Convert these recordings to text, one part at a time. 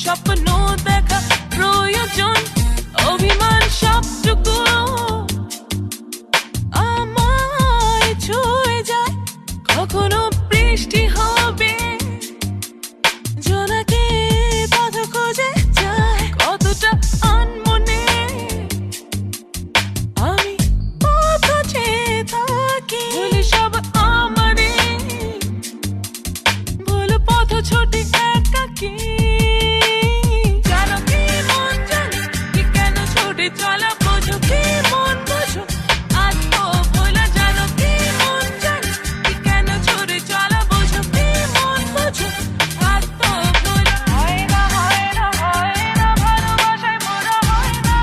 স্বপ্ন দেখা প্রয়োজন, অভিমান সবটুকু আমায় ছুঁয়ে যায়। কখনো বৃষ্টি হবে, জোনাকে পথ খুঁজে যায়। কতটা আনমনে আমি পথ চেয়ে থাকি, ভুলি সব আমারে, ভুল পথ ছোটে একাকি। চলা বোঝো কি মন বোঝো, আজ তো ভোলা জানো কি মন জানো, কি কেন ছড়ে চলা বোঝো কি মন বোঝো, আজ তো ভোলা। হয় না হয় না হয় না ভালোবাসায় মোরা, হয় না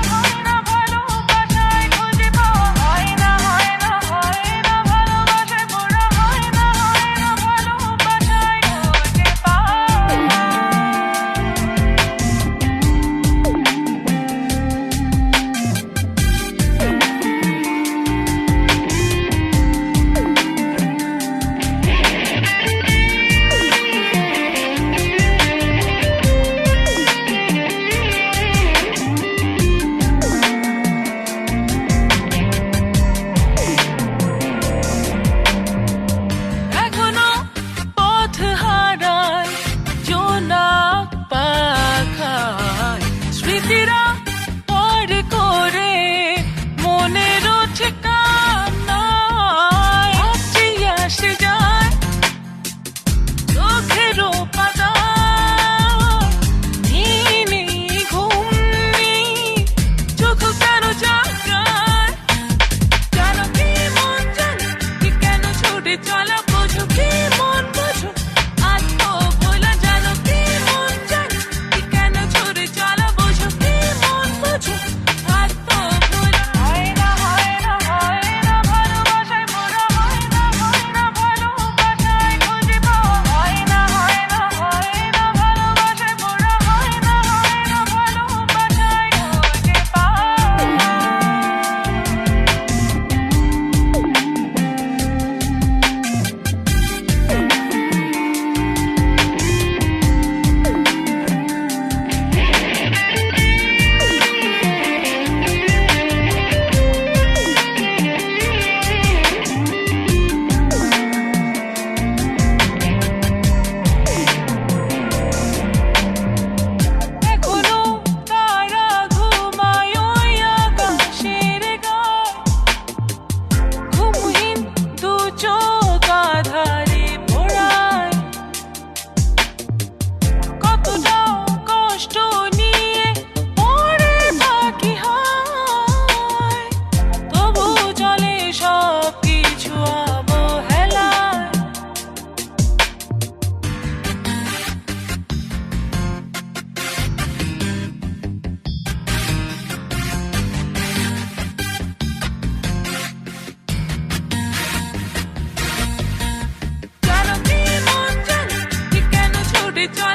ভালোবাসায় খুঁজে পাওয়া, হয় না ভালোবাসায় মোরা, হয় না ভালোবাসায় খুঁজে পাওয়া। চলা বোঝো কি মন বোঝো, আজ তো ভোলা জানো কি মন জানো, কি কেন ছড়ে চলা বোঝো কি মন বোঝো, আজ তো ভোলা। হয় না ভালোবাসায় মোরা, হয় না ভালোবাসায় খুঁজে পাওয়া, হয় না ভালোবাসায় মোরা, হয় না ভালোবাসায় খুঁজে পাওয়া। চলা